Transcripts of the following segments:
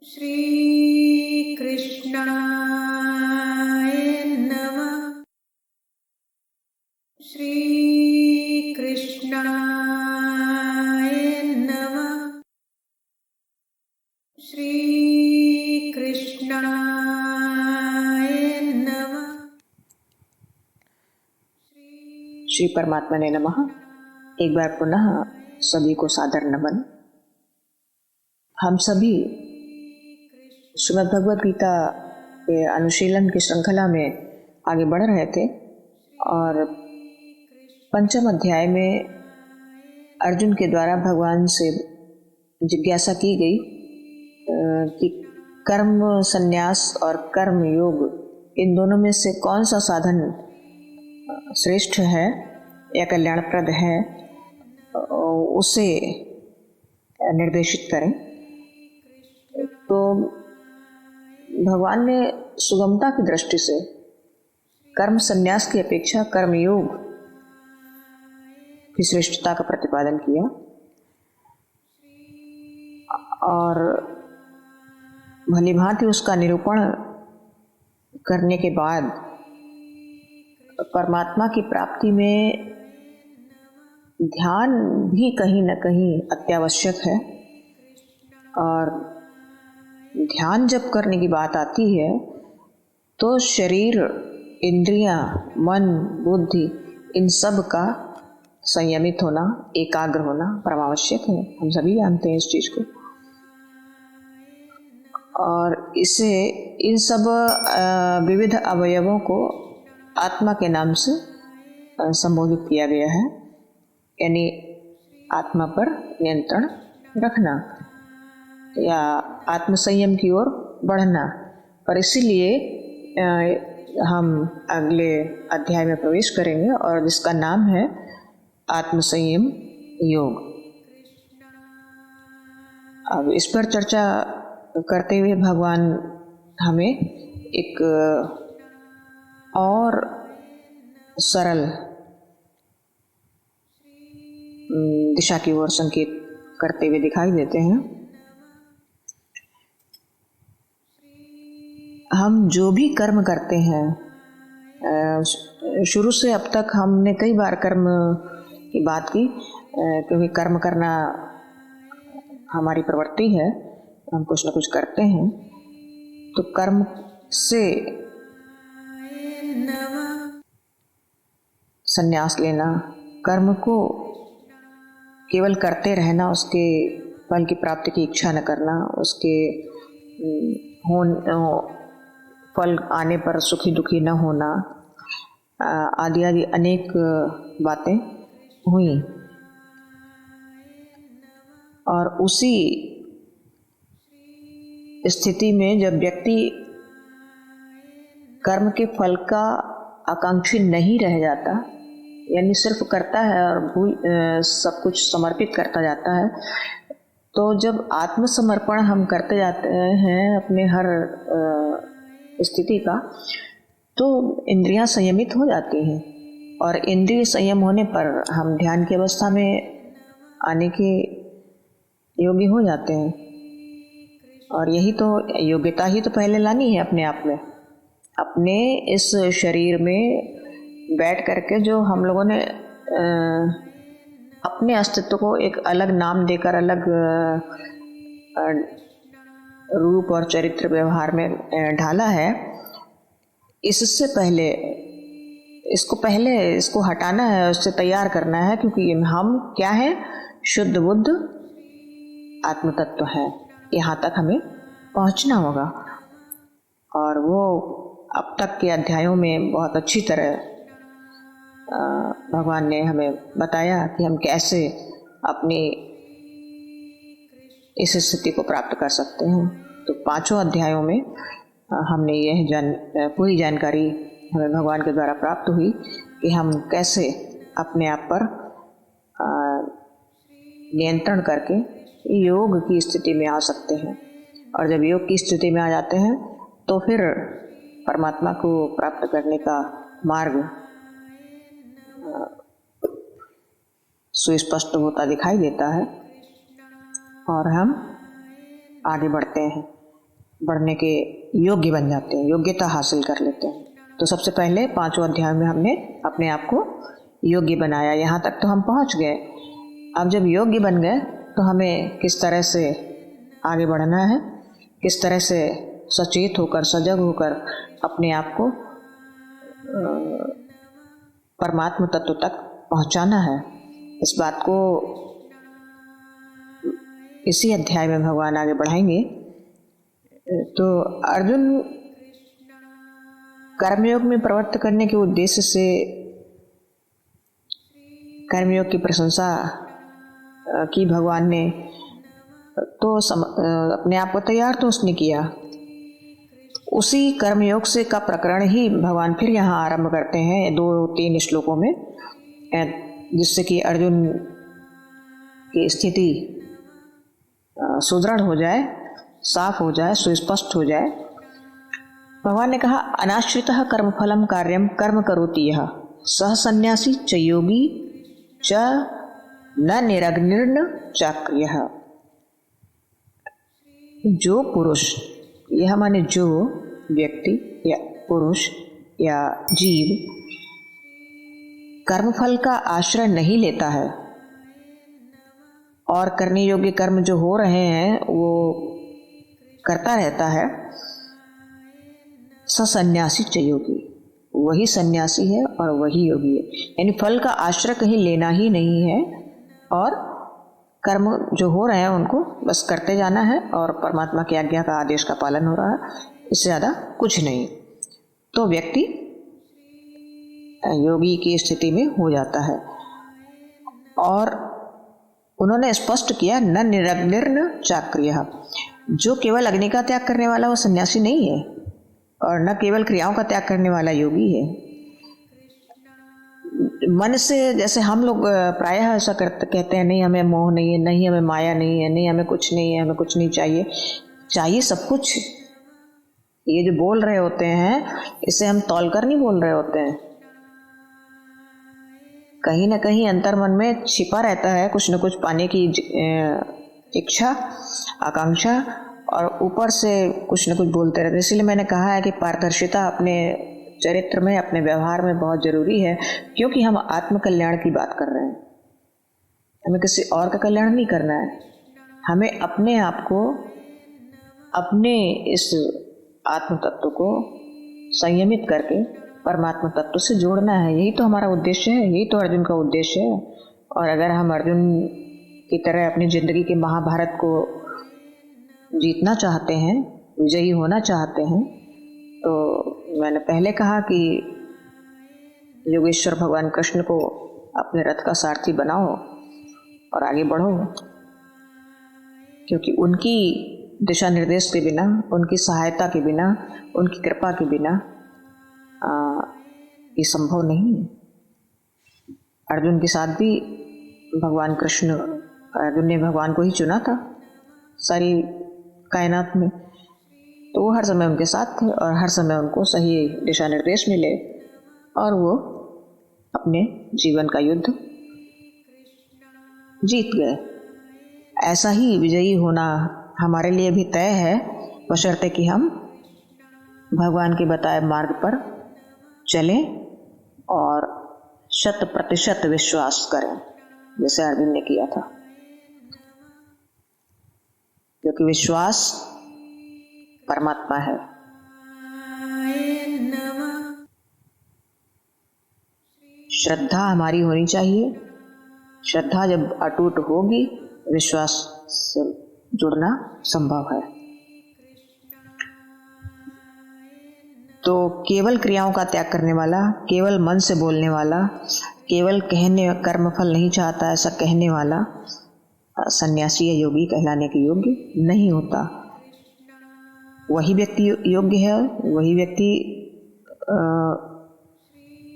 श्री कृष्णाय नमः। श्री कृष्णाय नमः। श्री कृष्णाय नमः। श्री परमात्मा ने नमः। एक बार पुनः सभी को सादर नमन। हम सभी श्रीमद् भगवद गीता के अनुशीलन की श्रृंखला में आगे बढ़ रहे थे और पंचम अध्याय में अर्जुन के द्वारा भगवान से जिज्ञासा की गई कि कर्म संन्यास और कर्म योग इन दोनों में से कौन सा साधन श्रेष्ठ है या कल्याणप्रद है, उसे निर्देशित करें। तो भगवान ने सुगमता की दृष्टि से कर्म संन्यास की अपेक्षा कर्मयोग की श्रेष्ठता का प्रतिपादन किया और भली भांति उसका निरूपण करने के बाद परमात्मा की प्राप्ति में ध्यान भी कहीं न कहीं अत्यावश्यक है। और ध्यान जब करने की बात आती है तो शरीर, इंद्रियां, मन, बुद्धि इन सब का संयमित होना, एकाग्र होना परमावश्यक है। हम सभी जानते हैं इस चीज को। और इसे इन सब विविध अवयवों को आत्मा के नाम से संबोधित किया गया है, यानी आत्मा पर नियंत्रण रखना या आत्मसंयम की ओर बढ़ना। और इसीलिए हम अगले अध्याय में प्रवेश करेंगे और जिसका नाम है आत्मसंयम योग। अब इस पर चर्चा करते हुए भगवान हमें एक और सरल दिशा की ओर संकेत करते हुए दिखाई देते हैं। हम जो भी कर्म करते हैं, शुरू से अब तक हमने कई बार कर्म की बात की, क्योंकि कर्म करना हमारी प्रवृत्ति है, हम कुछ न कुछ करते हैं। तो कर्म से संन्यास लेना, कर्म को केवल करते रहना, उसके फल की प्राप्ति की इच्छा न करना, उसके फल आने पर सुखी दुखी न होना, आदि आदि अनेक बातें हुई। और उसी स्थिति में जब व्यक्ति कर्म के फल का आकांक्षी नहीं रह जाता, यानी सिर्फ करता है और सब कुछ समर्पित करता जाता है, तो जब आत्मसमर्पण हम करते जाते हैं अपने हर स्थिति का, तो इंद्रियां संयमित हो जाती हैं और इंद्रिय संयम होने पर हम ध्यान की अवस्था में आने के योग्य हो जाते हैं। और यही तो योग्यता ही तो पहले लानी है अपने आप में। अपने इस शरीर में बैठ करके जो हम लोगों ने अपने अस्तित्व को एक अलग नाम देकर अलग रूप और चरित्र व्यवहार में ढाला है, इससे पहले इसको हटाना है, उससे तैयार करना है। क्योंकि हम क्या है, शुद्ध बुद्ध आत्म तत्व है। यहाँ तक हमें पहुँचना होगा। और वो अब तक के अध्यायों में बहुत अच्छी तरह भगवान ने हमें बताया कि हम कैसे अपनी इस स्थिति को प्राप्त कर सकते हैं। तो पांचों अध्यायों में हमने यह पूरी जानकारी हमें भगवान के द्वारा प्राप्त हुई कि हम कैसे अपने आप पर नियंत्रण करके योग की स्थिति में आ सकते हैं। और जब योग की स्थिति में आ जाते हैं तो फिर परमात्मा को प्राप्त करने का मार्ग सुस्पष्ट होता दिखाई देता है और हम आगे बढ़ते हैं। बढ़ने के योग्य बन जाते हैं, योग्यता हासिल कर लेते हैं। तो सबसे पहले 5वें अध्याय में हमने अपने आप को योग्य बनाया, यहाँ तक तो हम पहुँच गए। अब जब योग्य बन गए तो हमें किस तरह से आगे बढ़ना है, किस तरह से सचेत होकर, सजग होकर अपने आप को परमात्म तत्व तक पहुंचाना है, इस बात को इसी अध्याय में भगवान आगे बढ़ाएंगे। तो अर्जुन कर्मयोग में प्रवृत्त करने के उद्देश्य से कर्मयोग की प्रशंसा की भगवान ने, तो अपने आप को तैयार तो उसने किया। उसी कर्मयोग से का प्रकरण ही भगवान फिर यहाँ आरंभ करते हैं 2-3 श्लोकों में, जिससे कि अर्जुन की स्थिति सुदृढ़ हो जाए, साफ हो जाए, सुस्पष्ट हो जाए। भगवान ने कहा, अनाश्रितः कर्मफलम कार्यम कर्म करोति यः सह सन्यासी च योगी च न निरग्निर्न चाक्रियः। जो पुरुष, यह माने जो व्यक्ति या पुरुष या जीव कर्मफल का आश्रय नहीं लेता है और करने योग्य कर्म जो हो रहे हैं वो करता रहता है, सन्यासी च योगी, वही सन्यासी है और वही योगी है। यानी फल का आश्रय कहीं लेना ही नहीं है और कर्म जो हो रहे हैं उनको बस करते जाना है और परमात्मा की आज्ञा का, आदेश का पालन हो रहा है, इससे ज़्यादा कुछ नहीं। तो व्यक्ति योगी की स्थिति में हो जाता है। और उन्होंने स्पष्ट किया, न निरग्निर्न चाक्रियः, जो केवल अग्नि का त्याग करने वाला वो सन्यासी नहीं है और न केवल क्रियाओं का त्याग करने वाला योगी है। मन से, जैसे हम लोग प्रायः ऐसा कहते हैं, नहीं हमें मोह नहीं है, नहीं हमें माया नहीं है, नहीं हमें कुछ नहीं है, हमें कुछ नहीं चाहिए, चाहिए सब कुछ। ये जो बोल रहे होते हैं इसे हम तौलकर नहीं बोल रहे होते हैं, कहीं ना कहीं अंतर मन में छिपा रहता है कुछ न कुछ पाने की इच्छा, आकांक्षा, और ऊपर से कुछ न कुछ बोलते रहते हैं। इसलिए मैंने कहा है कि पारदर्शिता अपने चरित्र में, अपने व्यवहार में बहुत जरूरी है, क्योंकि हम आत्म कल्याण की बात कर रहे हैं, हमें किसी और का कल्याण नहीं करना है। हमें अपने आप को, अपने इस आत्म तत्व को संयमित करके परमात्मा तत्व से जोड़ना है। यही तो हमारा उद्देश्य है, यही तो अर्जुन का उद्देश्य है। और अगर हम अर्जुन की तरह अपनी जिंदगी के महाभारत को जीतना चाहते हैं, विजयी होना चाहते हैं, तो मैंने पहले कहा कि योगेश्वर भगवान कृष्ण को अपने रथ का सारथी बनाओ और आगे बढ़ो, क्योंकि उनकी दिशा निर्देश के बिना, उनकी सहायता के बिना, उनकी कृपा के बिना ये संभव नहीं है। अर्जुन के साथ भी भगवान कृष्ण, अर्जुन ने भगवान को ही चुना था सारी कायनात में, तो वो हर समय उनके साथ थे और हर समय उनको सही दिशा निर्देश मिले और वो अपने जीवन का युद्ध जीत गए। ऐसा ही विजयी होना हमारे लिए भी तय है, बशर्ते कि हम भगवान के बताए मार्ग पर चलें और 100% विश्वास करें, जैसे अर्जुन ने किया था। क्योंकि विश्वास परमात्मा है। श्रद्धा हमारी होनी चाहिए। श्रद्धा जब अटूट होगी, विश्वास से जुड़ना संभव है। तो केवल क्रियाओं का त्याग करने वाला, केवल मन से बोलने वाला, केवल कहने, कर्मफल नहीं चाहता ऐसा कहने वाला सन्यासी या योगी कहलाने के योग्य नहीं होता। वही व्यक्ति योग्य है, वही व्यक्ति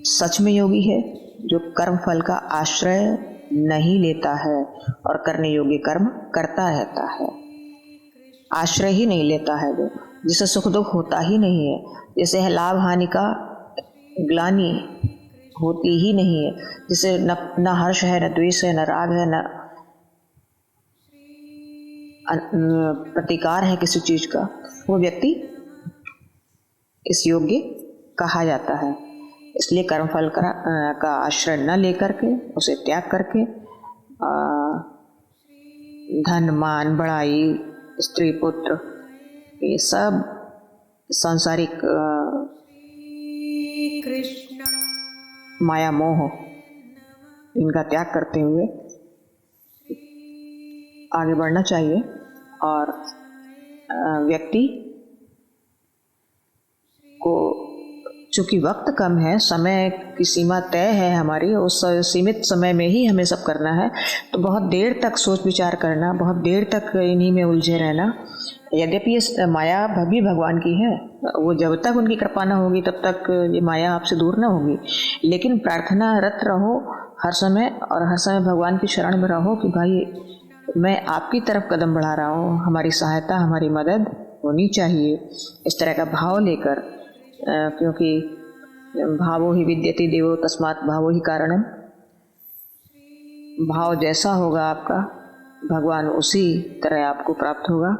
सच में योगी है जो कर्म फल का आश्रय नहीं लेता है और करने योग्य कर्म करता रहता है। आश्रय ही नहीं लेता है, जो जिसे सुख दुख होता ही नहीं है, जिसे है लाभ हानि का ग्लानि होती ही नहीं है, जिसे न हर्ष है, न द्वेष है, न राग है, न प्रतिकार है किसी चीज का, वो व्यक्ति इस योग्य कहा जाता है। इसलिए कर्मफल का आश्रय न लेकर के, उसे त्याग करके धन मान बड़ाई स्त्री पुत्र ये सब सांसारिक माया मोह इनका त्याग करते हुए आगे बढ़ना चाहिए। और व्यक्ति को चूंकि वक्त कम है, समय की सीमा तय है हमारी, उस सीमित समय में ही हमें सब करना है, तो बहुत देर तक सोच विचार करना, बहुत देर तक इन्हीं में उलझे रहना, यद्यपि ये माया भी भगवान की है, वो जब तक उनकी कृपा न होगी तब तक ये माया आपसे दूर न होगी, लेकिन प्रार्थना रत रहो हर समय, और हर समय भगवान की शरण में रहो कि भाई मैं आपकी तरफ कदम बढ़ा रहा हूँ, हमारी सहायता हमारी मदद होनी चाहिए, इस तरह का भाव लेकर, क्योंकि भावो ही विद्यते देवो तस्मात् भावो ही कारणम। भाव जैसा होगा आपका, भगवान उसी तरह आपको प्राप्त होगा।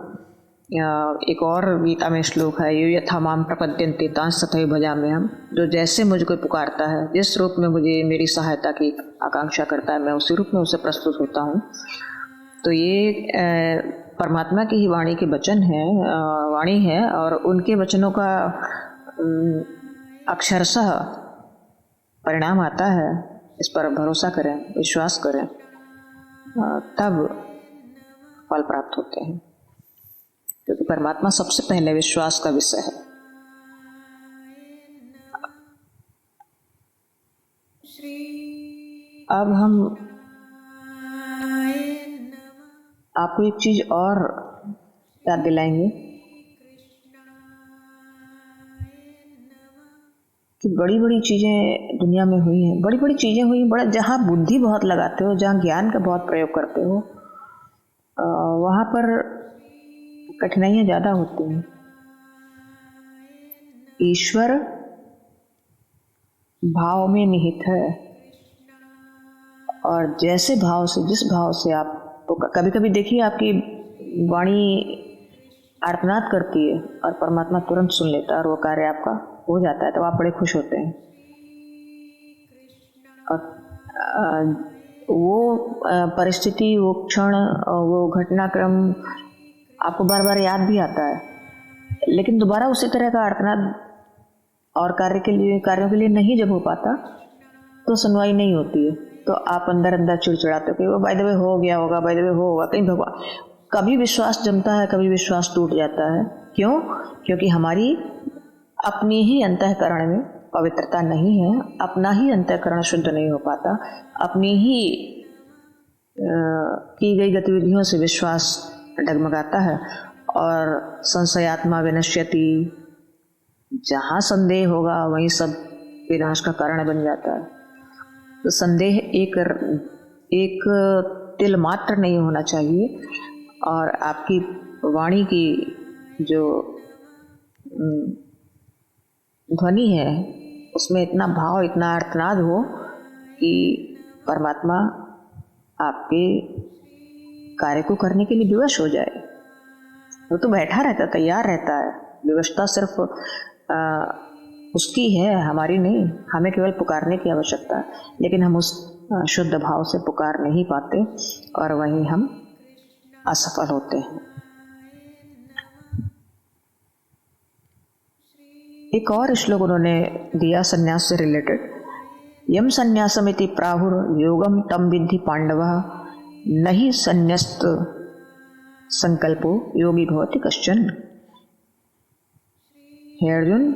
एक और गीता में श्लोक है, यो यथा माम प्रपद्यन्ते तांस तथैव भजाम्यहम्। जो जैसे मुझको पुकारता है, जिस रूप में मुझे मेरी सहायता की आकांक्षा करता है, मैं उसी रूप में उसे प्रस्तुत होता हूँ। तो ये परमात्मा की ही वाणी के वचन है, वाणी है, और उनके वचनों का अक्षरशः परिणाम आता है। इस पर भरोसा करें, विश्वास करें, तब फल प्राप्त होते हैं, क्योंकि परमात्मा सबसे पहले विश्वास का विषय है। अब हम आपको एक चीज और याद दिलाएंगे कि बड़ी बड़ी चीजें दुनिया में हुई हैं, बड़ी बड़ी चीजें हुई, बड़ा जहाँ बुद्धि बहुत लगाते हो, जहाँ ज्ञान का बहुत प्रयोग करते हो, वहाँ पर कठिनाइयाँ ज़्यादा होती हैं। ईश्वर भाव में निहित है, और जैसे भाव से, जिस भाव से आप, तो कभी कभी देखिए आपकी वाणी आर्तनाद करती है और परमात्मा तुरंत सुन लेता है और वो कार्य आपका हो जाता है, तो आप बड़े खुश होते हैं। और वो परिस्थिति, वो क्षण, वो घटनाक्रम आपको बार बार याद भी आता है, लेकिन दोबारा उसी तरह का आर्तनाद और कार्यों के लिए नहीं जब हो पाता, तो सुनवाई नहीं होती है, तो आप अंदर अंदर चिड़चिड़ाते हो कि वो बाय द वे हो गया होगा, बाय द वे होगा कहीं भगवान। कभी विश्वास जमता है, कभी विश्वास टूट जाता है। क्यों? क्योंकि हमारी अपनी ही अंतःकरण में पवित्रता नहीं है, अपना ही अंतःकरण शुद्ध नहीं हो पाता, अपनी ही की गई गतिविधियों से विश्वास डगमगाता है, और संशयात्मा विनश्यति, जहाँ संदेह होगा वहीं सब विनाश का कारण बन जाता है। तो संदेह एक तिल मात्र नहीं होना चाहिए, और आपकी वाणी की जो ध्वनि है उसमें इतना भाव, इतना आर्तनाद हो कि परमात्मा आपके कार्य को करने के लिए विवश हो जाए। वो तो बैठा रहता, तैयार रहता है, विवशता सिर्फ उसकी है, हमारी नहीं। हमें केवल पुकारने की आवश्यकता है, लेकिन हम उस शुद्ध भाव से पुकार नहीं पाते, और वहीं हम असफल होते हैं। एक और श्लोक उन्होंने दिया संन्यास से रिलेटेड, यम संन्यासमिति प्राहुर योगम तम विद्धि पांडवः नहि संन्यस्त संकल्पो योगी भवति कश्चन। हे अर्जुन,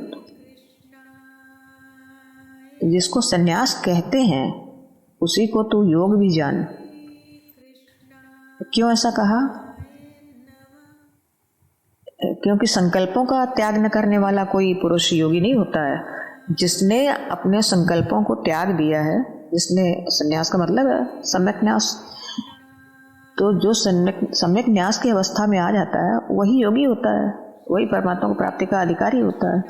जिसको संन्यास कहते हैं उसी को तू योग भी जान। क्यों ऐसा कहा? क्योंकि संकल्पों का त्याग न करने वाला कोई पुरुष योगी नहीं होता है। जिसने अपने संकल्पों को त्याग दिया है, जिसने, संन्यास का मतलब है सम्यक न्यास, तो जो सम्यक न्यास की अवस्था में आ जाता है वही योगी होता है, वही परमात्मा को प्राप्ति का अधिकारी होता है।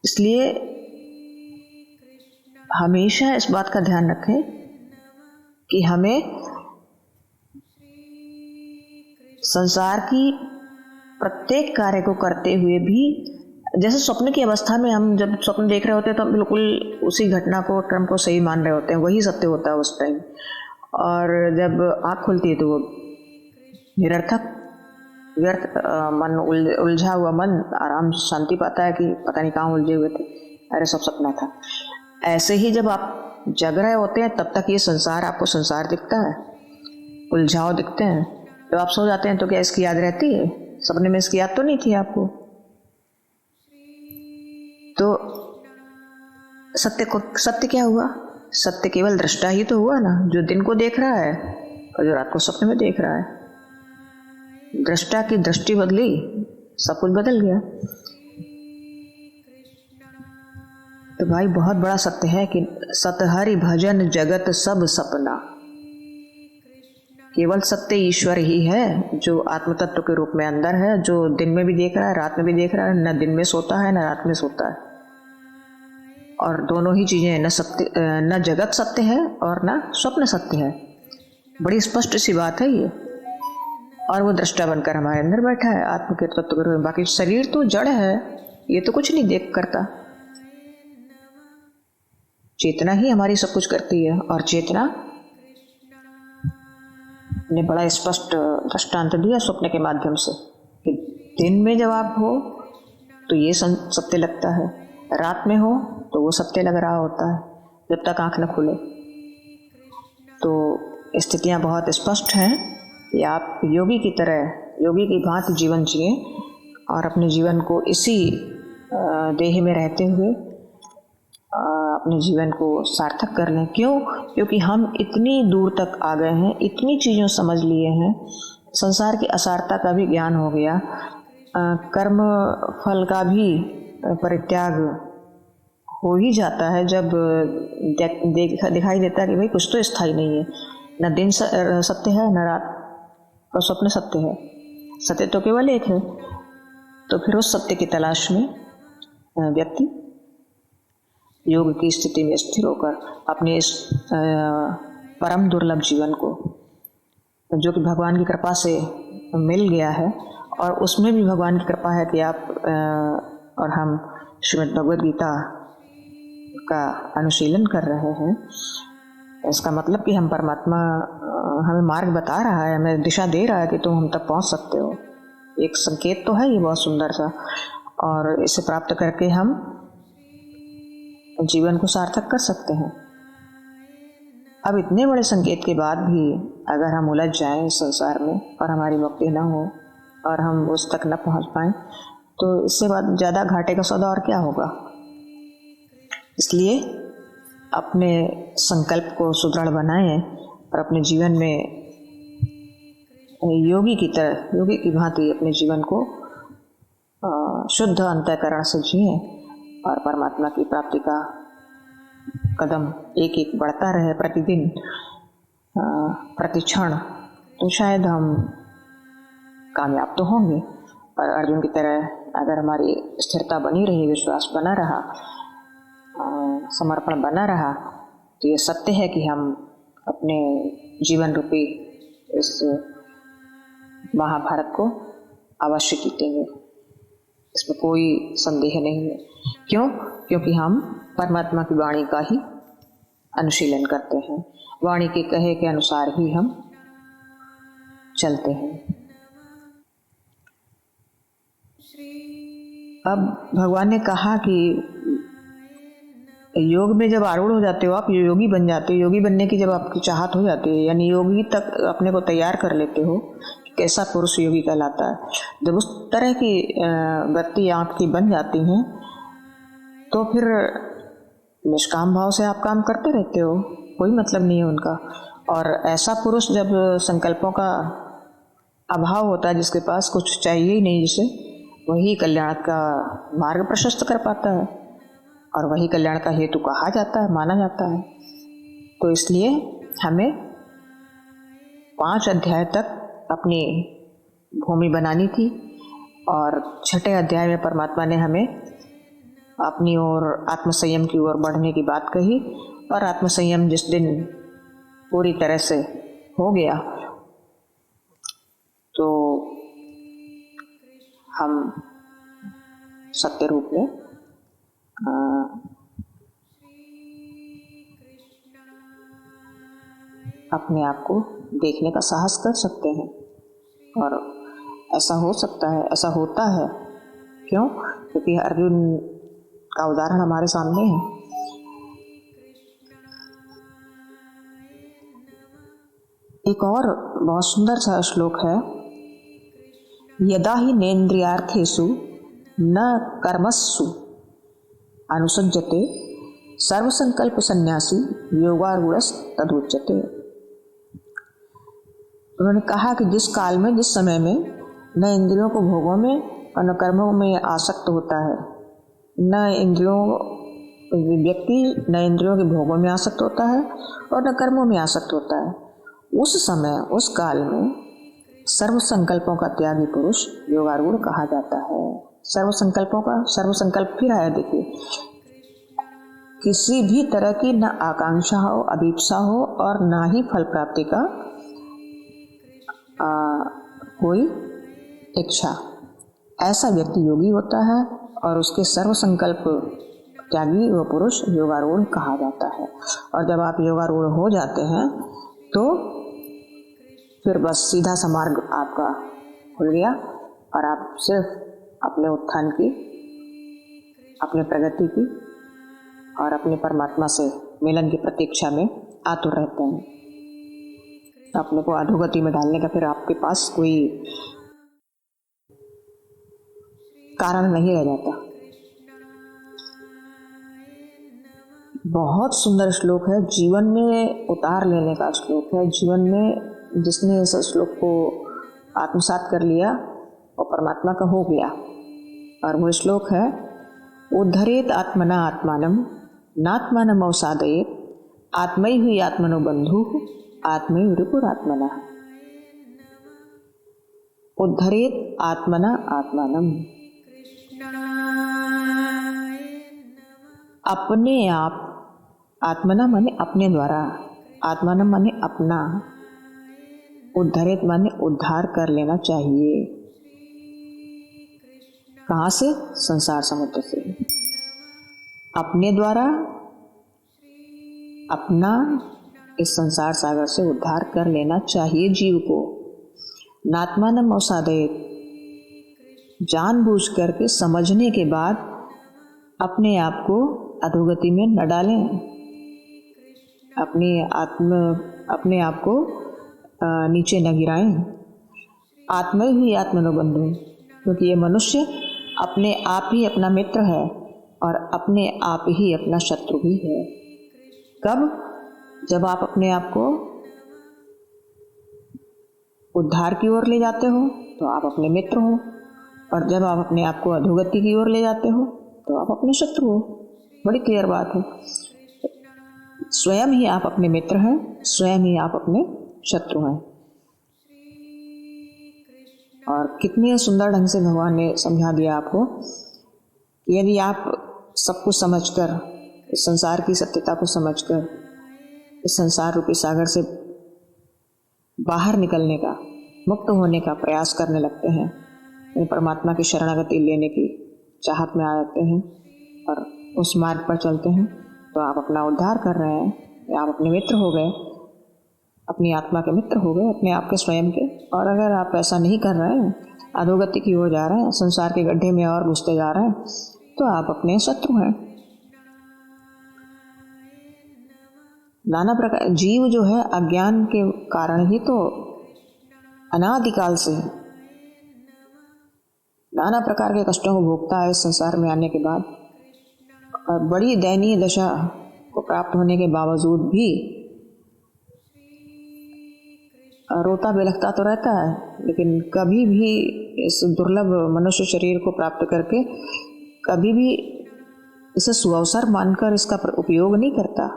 इसलिए हमेशा इस बात का ध्यान रखें कि हमें संसार की प्रत्येक कार्य को करते हुए भी, जैसे स्वप्न की अवस्था में हम जब स्वप्न देख रहे होते हैं तो हम बिल्कुल उसी घटना को, क्रम को सही मान रहे होते हैं, वही सत्य होता है उस टाइम। और जब आँख खुलती है तो वो निरर्थक, व्यर्थ, मन उलझा हुआ मन आराम शांति पाता है कि पता नहीं कहाँ उलझे हुए थे, अरे सब सपना था। ऐसे ही जब आप जग रहे होते हैं तब तक ये संसार आपको संसार दिखता है, उलझाव दिखते हैं। जब आप सो जाते हैं तो क्या इसकी याद रहती है? सपने में इसकी याद तो नहीं थी आपको। तो सत्य क्या हुआ? सत्य केवल दृष्टा ही तो हुआ ना, जो दिन को देख रहा है और जो रात को सपने में देख रहा है। दृष्टा की दृष्टि बदली, सब कुछ बदल गया। तो भाई बहुत बड़ा सत्य है कि सतहरि भजन जगत सब सपना। केवल सत्य ईश्वर ही है जो आत्म तत्व के रूप में अंदर है, जो दिन में भी देख रहा है, रात में भी देख रहा है, न दिन में सोता है न रात में सोता है। और दोनों ही चीजें, न जगत सत्य है और न स्वप्न सत्य है। बड़ी स्पष्ट सी बात है ये। और वो दृष्टा बनकर हमारे अंदर बैठा है आत्म के तत्व के रूप में। बाकी शरीर तो जड़ है, ये तो कुछ नहीं देख करता। चेतना ही हमारी सब कुछ करती है। और चेतना ने बड़ा स्पष्ट दृष्टांत दिया स्वप्न के माध्यम से कि दिन में जब आप हो तो ये सत्य लगता है, रात में हो तो वो सत्य लग रहा होता है, जब तक आंख न खुले। तो स्थितियां बहुत स्पष्ट हैं कि आप योगी की तरह, योगी की भांति जीवन जिए और अपने जीवन को इसी देह में रहते हुए अपने जीवन को सार्थक कर लें। क्यों? क्योंकि हम इतनी दूर तक आ गए हैं, इतनी चीज़ों समझ लिए हैं, संसार की असारता का भी ज्ञान हो गया, कर्म फल का भी परित्याग हो ही जाता है जब दिखाई देता है कि भाई कुछ तो स्थायी नहीं है, न दिन सत्य है न रात और स्वप्न सत्य है, सत्य तो केवल एक है। तो फिर उस सत्य की तलाश में व्यक्ति योग की स्थिति में स्थिर होकर अपने इस परम दुर्लभ जीवन को, जो कि भगवान की कृपा से मिल गया है, और उसमें भी भगवान की कृपा है कि आप और हम श्रीमद् भगवद गीता का अनुशीलन कर रहे हैं। इसका मतलब कि हम परमात्मा हमें मार्ग बता रहा है, हमें दिशा दे रहा है कि तुम हम तक पहुंच सकते हो। एक संकेत तो है ये बहुत सुंदर सा, और इसे प्राप्त करके हम जीवन को सार्थक कर सकते हैं। अब इतने बड़े संकेत के बाद भी अगर हम उलझ जाएं इस संसार में और हमारी मुक्ति न हो और हम उस तक न पहुंच पाएं, तो इससे बाद ज़्यादा घाटे का सौदा और क्या होगा। इसलिए अपने संकल्प को सुदृढ़ बनाएं और अपने जीवन में योगी की तरह, योगी की भांति अपने जीवन को शुद्ध अंतःकरण से जिएं और परमात्मा की प्राप्ति का कदम एक एक बढ़ता रहे प्रतिदिन, प्रतिक्षण, तो शायद हम कामयाब तो होंगे। और अर्जुन की तरह अगर हमारी स्थिरता बनी रही, विश्वास बना रहा, समर्पण बना रहा, तो ये सत्य है कि हम अपने जीवन रूपी इस महाभारत को अवश्य जीतेंगे। इसमें कोई संदेह नहीं है। क्यों? क्योंकि हम परमात्मा की वाणी का ही अनुशीलन करते हैं, वाणी के कहे के अनुसार ही हम चलते हैं। अब भगवान ने कहा कि योग में जब आरूढ़ हो जाते हो, आप योगी बन जाते हो, योगी बनने की जब आपकी चाहत हो जाती है, यानी योगी तक अपने को तैयार कर लेते हो, कैसा पुरुष योगी कहलाता है। जब उस तरह की व्यक्ति आपकी बन जाती हैं, तो फिर निष्काम भाव से आप काम करते रहते हो, कोई मतलब नहीं है उनका। और ऐसा पुरुष जब संकल्पों का अभाव होता है, जिसके पास कुछ चाहिए ही नहीं, जिसे वही कल्याण का मार्ग प्रशस्त कर पाता है और वही कल्याण का हेतु कहा जाता है, माना जाता है। तो इसलिए हमें 5 अध्याय तक अपनी भूमि बनानी थी, और 6ठे अध्याय में परमात्मा ने हमें अपनी ओर आत्मसंयम की ओर बढ़ने की बात कही। और आत्मसंयम जिस दिन पूरी तरह से हो गया तो हम सत्य रूप में अपने आप को देखने का साहस कर सकते हैं। और ऐसा हो सकता है, ऐसा होता है। क्यों? क्योंकि अर्जुन का उदाहरण हमारे सामने है। एक और बहुत सुंदर सा श्लोक है, यदा ही नेन्द्रियार्थेषु न कर्मसु अनुसज्जते सर्वसंकल्प संन्यासी योगारूढ़ तदुच्यते। उन्होंने कहा कि जिस काल में, जिस समय में न इंद्रियों को भोगों में और न कर्मों में आसक्त होता है, व्यक्ति न इंद्रियों के भोगों में आसक्त होता है और न कर्मों में आसक्त होता है, उस समय, उस काल में सर्व संकल्पों का त्यागी पुरुष योगारूढ़ कहा जाता है। सर्व संकल्पों का, सर्व संकल्प फिर आया, देखिए, किसी भी तरह की न आकांक्षा हो, अभीप्सा हो और ना ही फल प्राप्ति का कोई इच्छा, ऐसा व्यक्ति योगी होता है और उसके सर्व संकल्प त्यागी वो पुरुष योगारूढ़ कहा जाता है। और जब आप योगारूढ़ हो जाते हैं तो फिर बस सीधा सा मार्ग आपका खुल गया और आप सिर्फ अपने उत्थान की, अपने प्रगति की और अपने परमात्मा से मिलन की प्रतीक्षा में आतुर रहते हैं। अपने को अधोगति में डालने का फिर आपके पास कोई कारण नहीं रह जाता। बहुत सुंदर श्लोक है, जीवन में उतार लेने का श्लोक है। जीवन में जिसने इस श्लोक को आत्मसात कर लिया वो परमात्मा का हो गया। और वो श्लोक है, उद्धरेत आत्मना आत्मानम नात्मानम अवसादयेत आत्मैहि आत्मनो बंधुः आत्मैहि रिपुरात्मना। उद्धरेत आत्मना आत्मानम, अपने आप, आत्मना माने अपने द्वारा, आत्मानम माने अपना, उद्धरेत माने उद्धार कर लेना चाहिए। कहाँ से? संसार समुद्र से। अपने द्वारा अपना इस संसार सागर से उद्धार कर लेना चाहिए जीव को। नात्मानम अवसादयेत, जानबूझ करके समझने के बाद अपने आप को अधोगति में न डालें, अपने आप को नीचे न गिराएं। आत्मैहि आत्मनो बंधु, क्योंकि ये मनुष्य अपने आप ही अपना मित्र है और अपने आप ही अपना शत्रु भी है। कब? जब आप अपने आप को उद्धार की ओर ले जाते हो तो आप अपने मित्र हो, और जब आप अपने आप को अधोगति की ओर ले जाते हो तो आप अपने शत्रु हो। बड़ी क्लियर बात है। स्वयं ही आप अपने मित्र हैं, स्वयं ही आप अपने शत्रु हैं। और कितने सुंदर ढंग से भगवान ने समझा दिया आपको कि यदि आप सब कुछ समझकर, इस संसार की सत्यता को समझकर, इस संसार रूपी सागर से बाहर निकलने का, मुक्त होने का प्रयास करने लगते हैं, परमात्मा की शरणागति लेने की चाहत में आ जाते हैं और उस मार्ग पर चलते हैं, तो आप अपना उद्धार कर रहे हैं। आप अपने मित्र हो गए, अपनी आत्मा के मित्र हो गए, अपने आप के, स्वयं के। और अगर आप ऐसा नहीं कर रहे हैं, अधोगति की ओर जा रहे हैं, संसार के गड्ढे में और घुसते जा रहे हैं, तो आप अपने शत्रु हैं। नाना प्रकार जीव जो है अज्ञान के कारण ही तो अनादिकाल से नाना प्रकार के कष्टों को भोगता है इस संसार में आने के बाद, और बड़ी दयनीय दशा को प्राप्त होने के बावजूद भी रोता बिलखता तो रहता है, लेकिन कभी भी इस दुर्लभ मनुष्य शरीर को प्राप्त करके कभी भी इसे सुअवसर मानकर इसका उपयोग नहीं करता।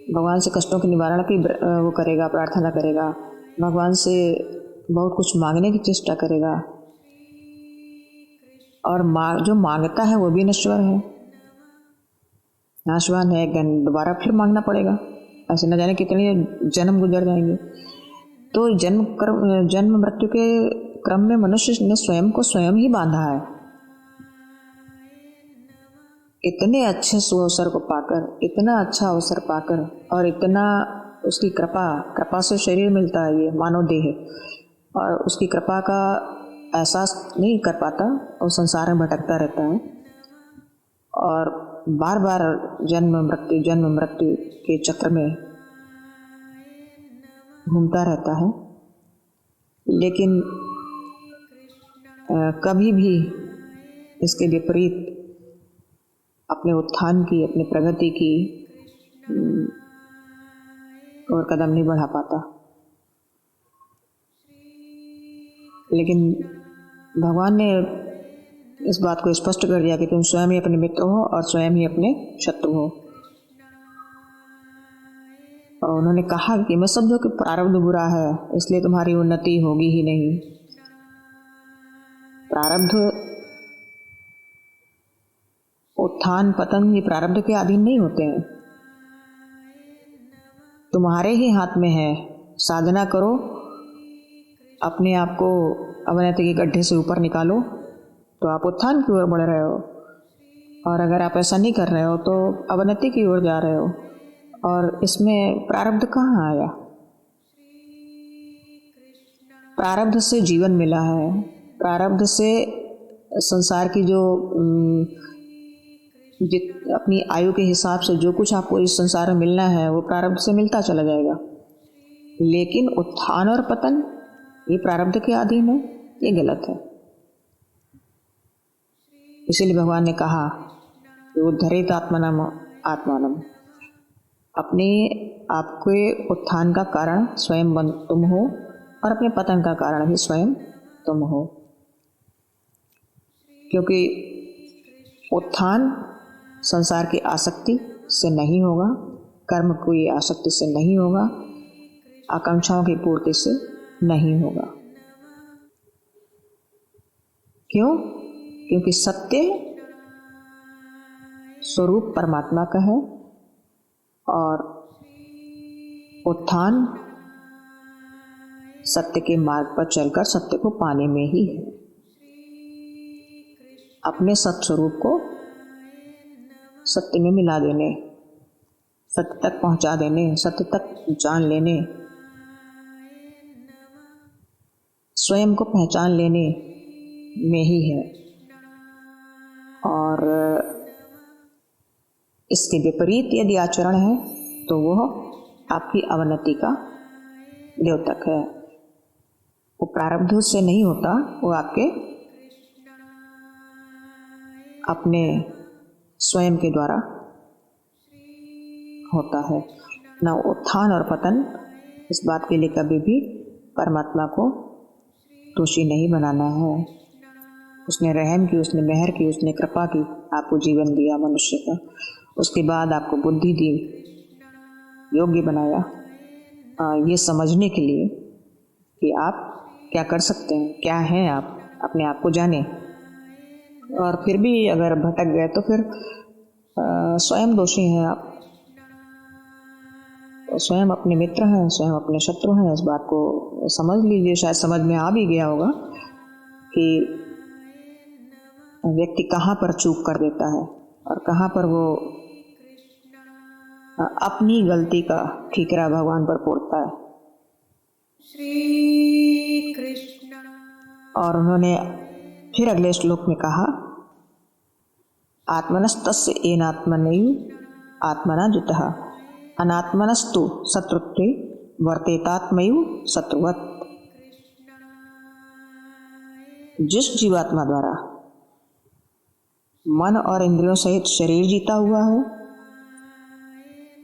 भगवान से कष्टों के निवारण की वो करेगा, प्रार्थना करेगा, भगवान से बहुत कुछ मांगने की चेष्टा करेगा, और जो मांगता है वो भी नश्वर है, नाशवान है, दोबारा फिर मांगना पड़ेगा। ऐसे न जाने कितने जन्म गुजर जाएंगे। तो जन्म मृत्यु के क्रम में मनुष्य ने स्वयं को स्वयं ही बांधा है। इतने अच्छे सुअवसर को पाकर, इतना अच्छा अवसर पाकर और इतना उसकी कृपा से शरीर मिलता है, ये मानव देह, और उसकी कृपा का एहसास नहीं कर पाता और संसार में भटकता रहता है और बार बार जन्म मृत्यु के चक्र में घूमता रहता है। लेकिन कभी भी इसके विपरीत अपने उत्थान की, अपनी प्रगति की और कदम नहीं बढ़ा पाता। लेकिन भगवान ने इस बात को स्पष्ट कर दिया कि तुम स्वयं ही अपने मित्र हो और स्वयं ही अपने शत्रु हो। और उन्होंने कहा कि मैं समझो कि प्रारब्ध बुरा है, इसलिए तुम्हारी उन्नति होगी ही नहीं। प्रारब्ध, उत्थान पतन ये प्रारब्ध के अधीन नहीं होते हैं, तुम्हारे ही हाथ में है। साधना करो, अपने आप को अवनति के गड्ढे से ऊपर निकालो तो आप उत्थान की ओर बढ़ रहे हो, और अगर आप ऐसा नहीं कर रहे हो तो अवनति की ओर जा रहे हो। और इसमें प्रारब्ध कहाँ आया? प्रारब्ध से जीवन मिला है, प्रारब्ध से संसार की जो अपनी आयु के हिसाब से जो कुछ आपको इस संसार में मिलना है वो प्रारब्ध से मिलता चला जाएगा। लेकिन उत्थान और पतन ये प्रारब्ध के अधीन है, ये गलत है। इसीलिए भगवान ने कहा कि उद्धरेत आत्मानम, अपने आपके उत्थान का कारण स्वयं तुम हो और अपने पतन का कारण भी स्वयं तुम हो। क्योंकि उत्थान संसार की आसक्ति से नहीं होगा, कर्म की आसक्ति से नहीं होगा, आकांक्षाओं की पूर्ति से नहीं होगा। क्यों? क्योंकि सत्य स्वरूप परमात्मा का है और उत्थान सत्य के मार्ग पर चलकर सत्य को पाने में ही है। अपने सत्स्वरूप को सत्य में मिला देने, सत्य तक पहुंचा देने, सत्य तक जान लेने, स्वयं को पहचान लेने में ही है। और इसके विपरीत यदि आचरण है तो वह आपकी अवनति का द्योतक है। वो प्रारब्ध से नहीं होता, वो आपके अपने स्वयं के द्वारा होता है। ना उत्थान और पतन, इस बात के लिए कभी भी परमात्मा को दोषी नहीं बनाना है। उसने रहम की, उसने मेहर की, उसने कृपा की, आपको जीवन दिया मनुष्य का, उसके बाद आपको बुद्धि दी, योग्य बनाया ये समझने के लिए कि आप क्या कर सकते हैं, क्या हैं आप, अपने आप को जाने। और फिर भी अगर भटक गए तो फिर स्वयं दोषी हैं आप, स्वयं अपने मित्र हैं, स्वयं अपने शत्रु हैं। इस बात को समझ लीजिए। शायद समझ में आ भी गया होगा कि व्यक्ति कहाँ पर चूक कर देता है और कहाँ पर वो अपनी गलती का ठीकरा भगवान पर फोड़ता है। श्री कृष्ण। और उन्होंने फिर अगले श्लोक में कहा, आत्मनस्तस्य येनात्मनैव आत्मना जितः अनात्मनस्तु शत्रुत्वे वर्तेतात्मैव शत्रुवत्। जिस जीवात्मा द्वारा मन और इंद्रियों सहित शरीर जीता हुआ है,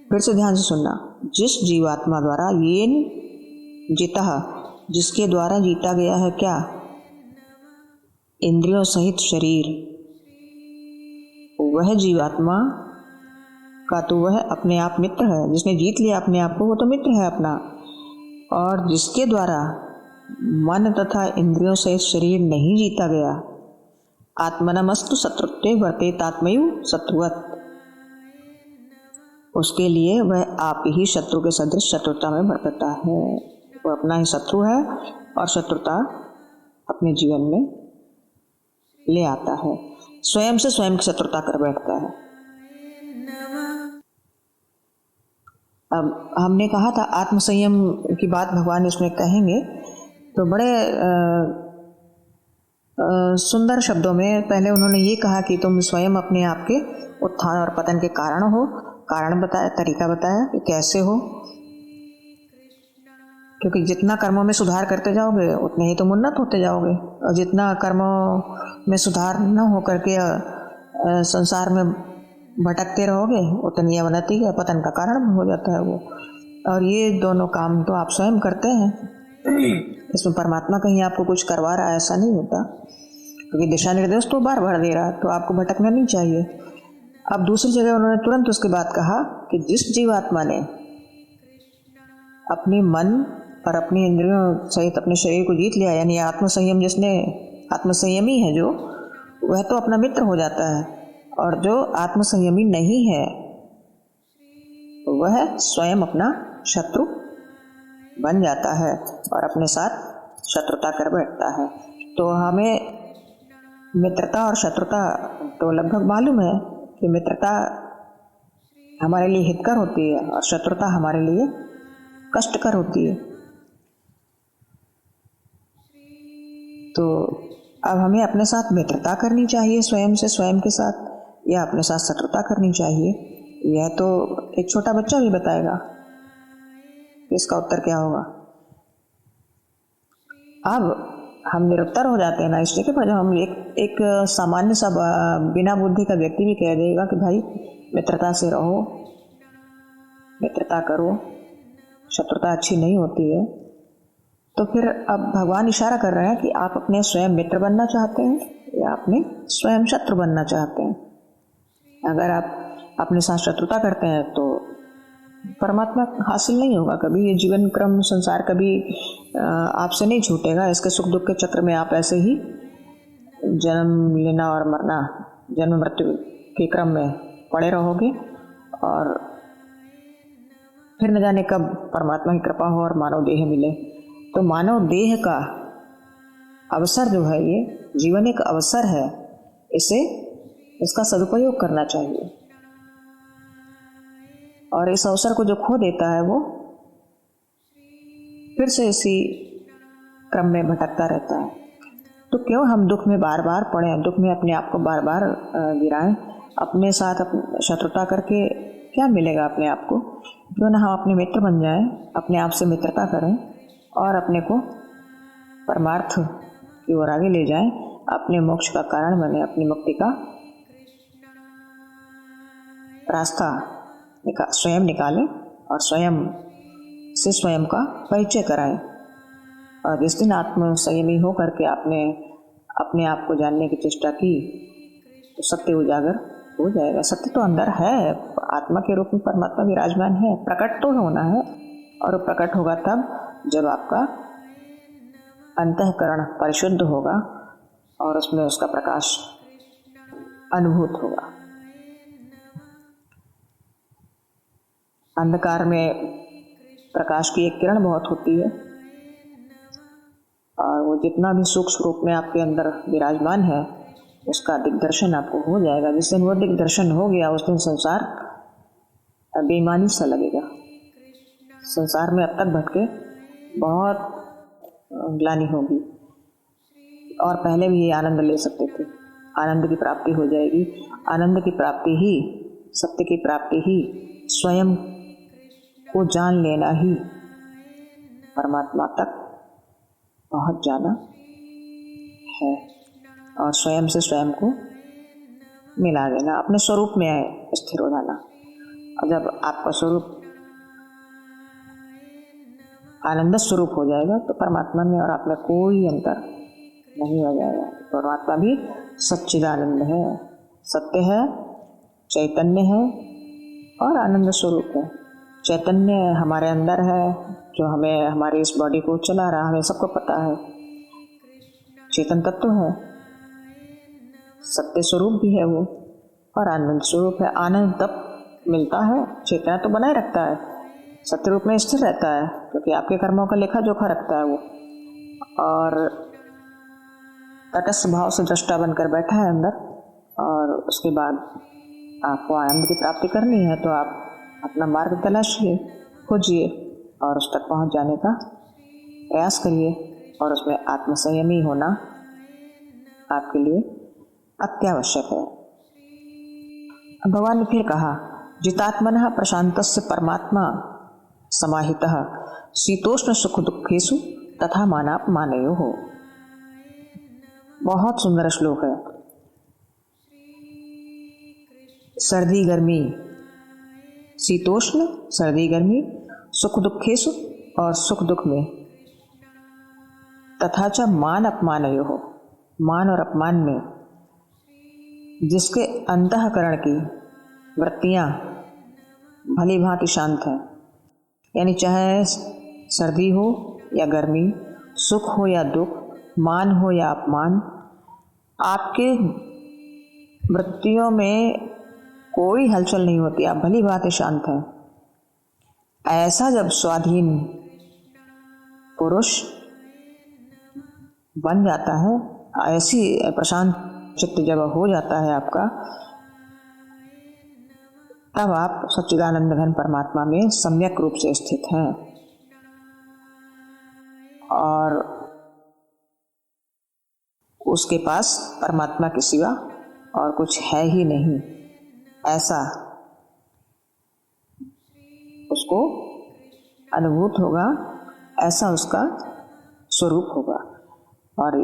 फिर से ध्यान से सुनना, जिस जीवात्मा द्वारा येन जितः, जिसके द्वारा जीता गया है क्या, इंद्रियों सहित शरीर, वह जीवात्मा का तो वह अपने आप मित्र है। जिसने जीत लिया अपने आप को वो तो मित्र है अपना। और जिसके द्वारा मन तथा इंद्रियों से शरीर नहीं जीता गया, आत्मनमस्तु शत्रुत्वे वर्तेत आत्मैव शत्रुवत्। उसके लिए वह आप ही शत्रु के सदृश शत्रुता में बरतता है। वो अपना ही शत्रु है और शत्रुता अपने जीवन में ले आता है, स्वयं से स्वयं की शत्रुता कर बैठता है। अब हमने कहा था आत्मसंयम की बात भगवान इसमें कहेंगे, तो बड़े सुंदर शब्दों में पहले उन्होंने ये कहा कि तुम स्वयं अपने आप के उत्थान और पतन के कारण हो। कारण बताया, तरीका बताया कि कैसे हो, क्योंकि जितना कर्मों में सुधार करते जाओगे उतने ही तुम उन्नत होते जाओगे, और जितना कर्मों में सुधार न हो करके संसार में भटकते रहोगे उतनी अवनति का पतन का कारण हो जाता है वो। और ये दोनों काम तो आप स्वयं करते हैं, इसमें परमात्मा कहीं आपको कुछ करवा रहा है ऐसा नहीं होता, क्योंकि दिशा निर्देश तो बार बार दे रहा है, तो आपको भटकना नहीं चाहिए। अब दूसरी जगह उन्होंने तुरंत उसके बाद कहा कि जिस जीवात्मा ने अपने मन और अपनी इंद्रियों सहित अपने शरीर को जीत लिया, यानी आत्मसंयम, जिसने आत्मसंयमी है जो, वह तो अपना मित्र हो जाता है, और जो आत्मसंयमी नहीं है वह स्वयं अपना शत्रु बन जाता है और अपने साथ शत्रुता कर बैठता है। तो हमें मित्रता और शत्रुता तो लगभग मालूम है कि मित्रता हमारे लिए हितकर होती है और शत्रुता हमारे लिए कष्टकर होती है। तो अब हमें अपने साथ मित्रता करनी चाहिए स्वयं से, स्वयं के साथ, या अपने साथ शत्रुता करनी चाहिए, यह तो एक छोटा बच्चा भी बताएगा कि इसका उत्तर क्या होगा। अब हम निरुत्तर हो जाते हैं ना इसलिए कि जब हम एक सामान्य सा बिना बुद्धि का व्यक्ति भी कह देगा कि भाई मित्रता से रहो, मित्रता करो, शत्रुता अच्छी नहीं होती है, तो फिर अब भगवान इशारा कर रहे हैं कि आप अपने स्वयं मित्र बनना चाहते हैं या अपने स्वयं शत्रु बनना चाहते हैं। अगर आप अपने साथ शत्रुता करते हैं तो परमात्मा हासिल नहीं होगा कभी। ये जीवन क्रम संसार कभी आपसे नहीं छूटेगा। इसके सुख दुख के चक्र में आप ऐसे ही जन्म लेना और मरना, जन्म मृत्यु के क्रम में पड़े रहोगे, और फिर न जाने कब परमात्मा की कृपा हो और मानव देह मिले। तो मानव देह का अवसर जो है, ये जीवन एक अवसर है, इसका सदुपयोग करना चाहिए। और इस अवसर को जो खो देता है वो फिर से इसी क्रम में भटकता रहता है। तो क्यों हम दुख में बार बार पड़े, दुख में अपने आप को बार बार गिराएं? अपने साथ शत्रुता करके क्या मिलेगा अपने आप को? क्यों ना हम अपने मित्र बन जाएं, अपने आप से मित्रता करें और अपने को परमार्थ की ओर आगे ले जाएं, अपने मोक्ष का कारण बने, अपनी मुक्ति का रास्ता स्वयं निकालें और स्वयं से स्वयं का परिचय कराएं। और जिस दिन आत्मसंयमी हो करके आपने अपने आप को जानने की चेष्टा की तो सत्य उजागर हो जाएगा। सत्य तो अंदर है, आत्मा के रूप में परमात्मा विराजमान है, प्रकट तो होना है, और प्रकट होगा तब जब आपका अंतःकरण परिशुद्ध होगा और उसमें उसका प्रकाश अनुभूत होगा। अंधकार में प्रकाश की एक किरण बहुत होती है, और वो जितना भी सूक्ष्म रूप में आपके अंदर विराजमान है उसका दिग्दर्शन आपको हो जाएगा। जिस दिन वो दिग्दर्शन हो गया उस दिन संसार बेईमानी सा लगेगा। संसार में अब तक भटके बहुत ग्लानि होगी, और पहले भी ये आनंद ले सकते थे। आनंद की प्राप्ति हो जाएगी। आनंद की प्राप्ति ही, सत्य की प्राप्ति ही, स्वयं को जान लेना ही परमात्मा तक पहुंच जाना है, और स्वयं से स्वयं को मिला देना, अपने स्वरूप में स्थिर हो जाना। और जब आपका स्वरूप आनंद स्वरूप हो जाएगा तो परमात्मा में और आप में कोई अंतर नहीं हो जाएगा। परमात्मा भी सच्चिदानंद है, सत्य है, चैतन्य है और आनंद स्वरूप है। चैतन्य हमारे अंदर है जो हमें, हमारी इस बॉडी को चला रहा, हमें सबको पता है। चेतन तत्व है, सत्य स्वरूप भी है वो, और आनंद स्वरूप है। आनंद तब मिलता है, चेतना तो बनाए रखता है, सत्य रूप में स्थिर रहता है, क्योंकि आपके कर्मों का लेखा जोखा रखता है वो, और तटस्थ भाव से दृष्टा बनकर बैठा है अंदर। और उसके बाद आपको आनंद की प्राप्ति करनी है तो आप अपना मार्ग तलाशिए, खोजिए और उस तक पहुंच जाने का प्रयास करिए, और उसमें आत्मसंयमी होना आपके लिए अत्यावश्यक है। भगवान ने फिर कहा, जितात्मनः प्रशांतस्य परमात्मा समाहितः शीतोष्ण सुख दुखेषु तथा मानापमानयोः। बहुत सुंदर श्लोक है। सर्दी गर्मी, शीतोष्ण सर्दी गर्मी, सुख दुखेषु और सुख दुख में, तथा च मान अपमानयोः, मान और अपमान में, जिसके अंतःकरण की वृत्तियां भली भांति शांत हैं, यानी चाहे सर्दी हो या गर्मी, सुख हो या दुख, मान हो या अपमान, आपके वृत्तियों में कोई हलचल नहीं होती, आप भली भांति शांत हैं। ऐसा जब स्वाधीन पुरुष बन जाता है, ऐसी प्रशांत चित्त जब हो जाता है आपका, तब आप सच्चिदानंद घन परमात्मा में सम्यक रूप से स्थित हैं और उसके पास परमात्मा के सिवा और कुछ है ही नहीं, ऐसा उसको अनुभूत होगा, ऐसा उसका स्वरूप होगा। और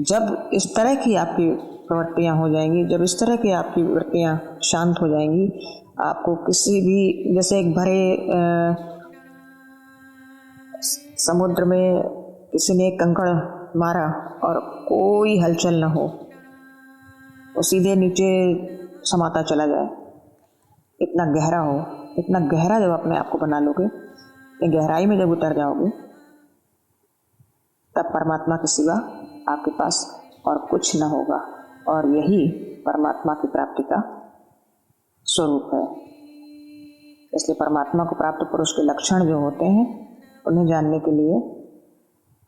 जब इस तरह की आपकी प्रवृत्तियां हो जाएंगी, जब इस तरह की आपकी वृत्तियां शांत हो जाएंगी, आपको किसी भी, जैसे एक भरे समुद्र में किसी ने एक कंकड़ मारा और कोई हलचल न हो, वो सीधे नीचे समाता चला जाए, इतना गहरा हो, इतना गहरा जब अपने आप को बना लोगे, गहराई में जब उतर जाओगे, तब परमात्मा के सिवा आपके पास और कुछ न होगा। और यही परमात्मा की प्राप्ति का स्वरूप है। इसलिए परमात्मा को प्राप्त पुरुष के लक्षण जो होते हैं, उन्हें जानने के लिए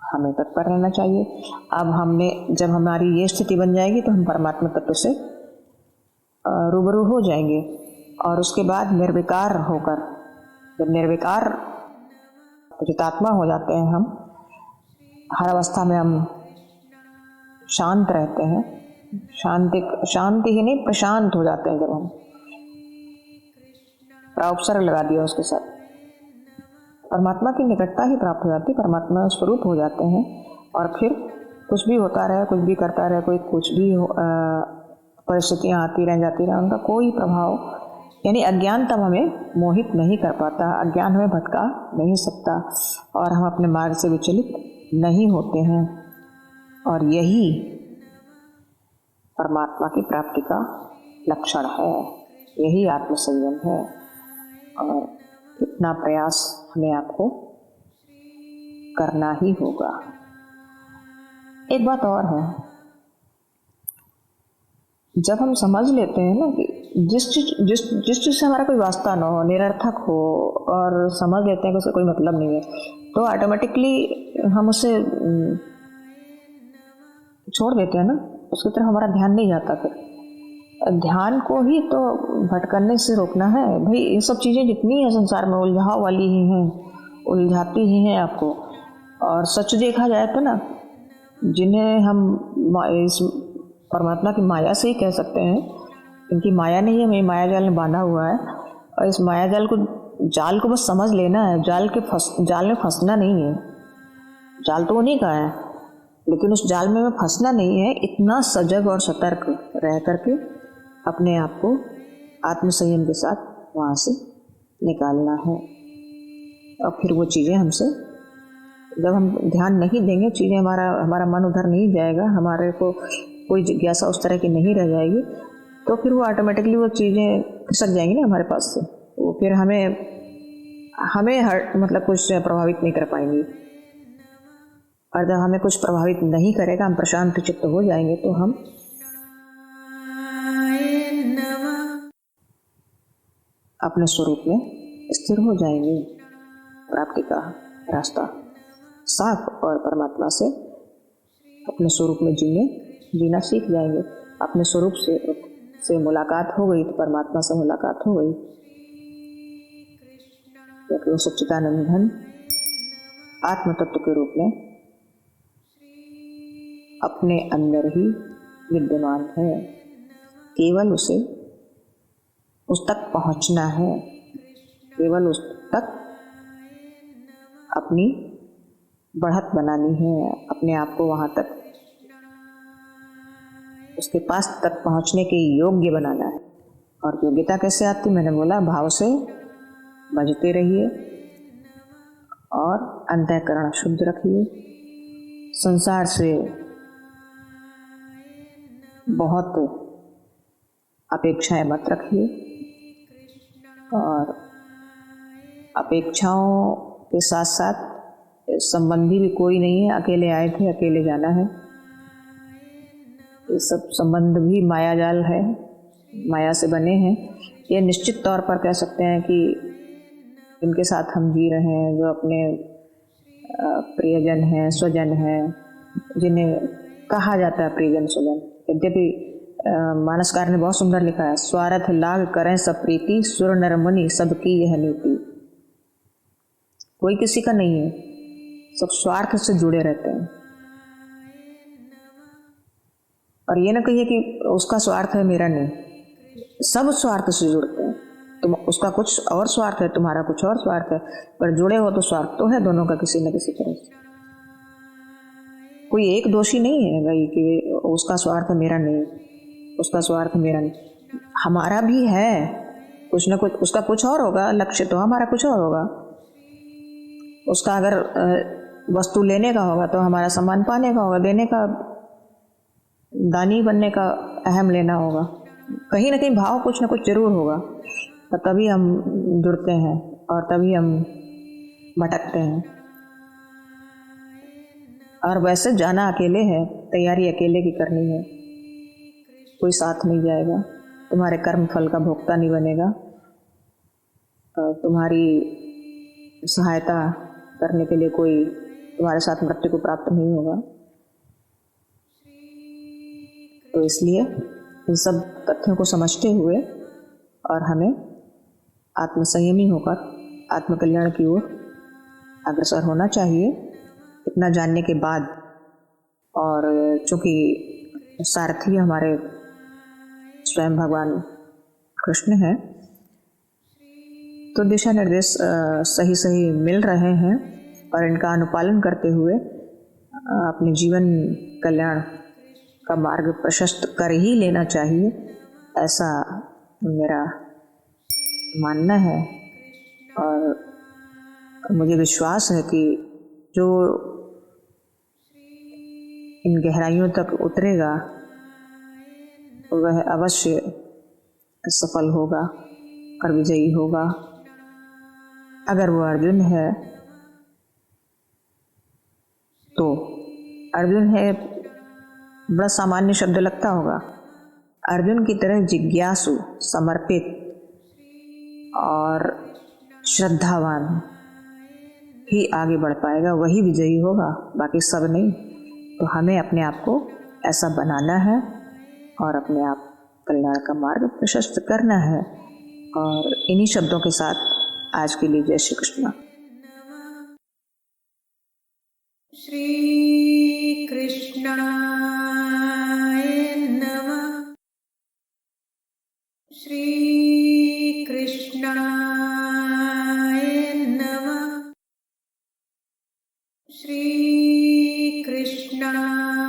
हमें तत्पर रहना चाहिए। अब जब हमारी ये स्थिति बन जाएगी तो हम परमात्मा तत्व से रूबरू हो जाएंगे, और उसके बाद निर्विकार होकर, जब निर्विकार चितात्मा हो जाते हैं हम, हर अवस्था में हम शांत रहते हैं, शांति ही नहीं प्रशांत हो जाते हैं। जब हम उपसर्ग लगा दिया उसके साथ, परमात्मा की निकटता ही प्राप्त हो जाती है, परमात्मा स्वरूप हो जाते हैं। और फिर कुछ भी होता रहे, कुछ भी करता रहे, कोई कुछ भी परिस्थितियाँ आती रह जाती रहे, उनका कोई प्रभाव, यानी अज्ञान तब हमें मोहित नहीं कर पाता, अज्ञान हमें भटका नहीं सकता, और हम अपने मार्ग से विचलित नहीं होते हैं। और यही परमात्मा की प्राप्ति का लक्षण है, यही आत्मसंयम है। और इतना प्रयास हमें आपको करना ही होगा। एक बात और है, जब हम समझ लेते हैं ना कि जिस चीज से हमारा कोई वास्ता ना हो, निरर्थक हो, और समझ लेते हैं कि उसका कोई मतलब नहीं है, तो ऑटोमेटिकली हम उसे छोड़ देते हैं ना, उसकी तरफ हमारा ध्यान नहीं जाता। फिर ध्यान को ही तो भटकने से रोकना है भाई। ये सब चीज़ें जितनी हैं संसार में, उलझाव वाली ही हैं, उलझाती ही हैं आपको। और सच देखा जाए तो ना, जिन्हें हम इस परमात्मा की माया से ही कह सकते हैं, इनकी माया नहीं है, मेरी माया जाल में बांधा हुआ है, और इस माया जाल को बस समझ लेना है। जाल में फंसना नहीं है, जाल तो उन्हीं का है, लेकिन उस जाल में फंसना नहीं है। इतना सजग और सतर्क रह करके अपने आप को आत्मसंयम के साथ वहाँ से निकालना है। और फिर वो चीज़ें हमसे, जब हम ध्यान नहीं देंगे, चीज़ें हमारा मन उधर नहीं जाएगा, हमारे को कोई जिज्ञासा उस तरह की नहीं रह जाएगी, तो फिर वो ऑटोमेटिकली वो चीज़ें खिसक जाएंगी ना हमारे पास से, वो फिर हमें मतलब कुछ प्रभावित नहीं कर पाएंगी। और जब हमें कुछ प्रभावित नहीं करेगा, हम प्रशांत चित्त हो जाएंगे, तो हम अपने स्वरूप में स्थिर हो जाएंगे। प्राप्ति का रास्ता साफ और परमात्मा से अपने स्वरूप में जीना सीख जाएंगे। अपने स्वरूप से मुलाकात हो गई तो परमात्मा से मुलाकात हो गई, क्योंकि वो सच्चिदानंद घन आत्म तत्व के रूप में अपने अंदर ही विद्यमान है। केवल उसे उस तक पहुंचना है, केवल उस तक अपनी बढ़त बनानी है, अपने आप को वहां तक उसके पास तक पहुंचने के योग्य बनाना है। और योग्यता कैसे आती, मैंने बोला भाव से बजते रहिए और अंतःकरण शुद्ध रखिए। संसार से बहुत अपेक्षाएं मत रखिए, और अपेक्षाओं के साथ साथ संबंधी भी कोई नहीं है। अकेले आए थे, अकेले जाना है। ये सब संबंध भी माया जाल है, माया से बने हैं। ये निश्चित तौर पर कह सकते हैं कि इनके साथ हम जी रहे हैं, जो अपने प्रियजन हैं, स्वजन हैं, जिन्हें कहा जाता है प्रियजन स्वजन। यद्यपि मानसकार ने बहुत सुंदर लिखा है, स्वार्थ लाग करें सब प्रीति, सुर नर मुनि सबकी यह नीति। कोई किसी का नहीं है, सब स्वार्थ से जुड़े रहते हैं। और ये ना कहिए कि उसका स्वार्थ है मेरा नहीं, सब स्वार्थ से जुड़ते हैं। तुम उसका कुछ और स्वार्थ है, तुम्हारा कुछ और स्वार्थ है, पर जुड़े हो तो स्वार्थ तो है दोनों का किसी न किसी तरह से। कोई एक दोषी नहीं है भाई कि उसका स्वार्थ मेरा नहीं, उसका स्वार्थ मेरा नहीं। हमारा भी है कुछ न कुछ, उसका कुछ और होगा लक्ष्य, तो हमारा कुछ और होगा। उसका अगर वस्तु लेने का होगा तो हमारा सामान पाने का होगा, देने का, दानी बनने का, अहम लेना होगा। कहीं ना कहीं भाव कुछ ना कुछ जरूर होगा, तो तभी हम जुड़ते हैं और तभी हम भटकते हैं। और वैसे जाना अकेले है, तैयारी अकेले की करनी है, कोई साथ नहीं जाएगा, तुम्हारे कर्म फल का भोक्ता नहीं बनेगा, तुम्हारी सहायता करने के लिए कोई तुम्हारे साथ मृत्यु को प्राप्त नहीं होगा। तो इसलिए इन सब तथ्यों को समझते हुए और हमें आत्मसंयमी होकर आत्मकल्याण की ओर अग्रसर होना चाहिए। इतना जानने के बाद, और चूँकि सारथी हमारे स्वयं भगवान कृष्ण हैं, तो दिशा निर्देश सही सही मिल रहे हैं, और इनका अनुपालन करते हुए अपने जीवन कल्याण का मार्ग प्रशस्त कर ही लेना चाहिए, ऐसा मेरा मानना है। और मुझे विश्वास है कि जो इन गहराइयों तक उतरेगा वह अवश्य सफल होगा और विजयी होगा। अगर वो अर्जुन है तो अर्जुन है बड़ा सामान्य शब्द लगता होगा। अर्जुन की तरह जिज्ञासु, समर्पित और श्रद्धावान ही आगे बढ़ पाएगा, वही विजयी होगा, बाकी सब नहीं। तो हमें अपने आप को ऐसा बनाना है और अपने आप कल्याण का मार्ग प्रशस्त करना है। और इन्हीं शब्दों के साथ आज के लिए जय श्री कृष्ण। श्री कृष्णाय नमः। श्री कृष्णाय नमः। श्री कृष्णाय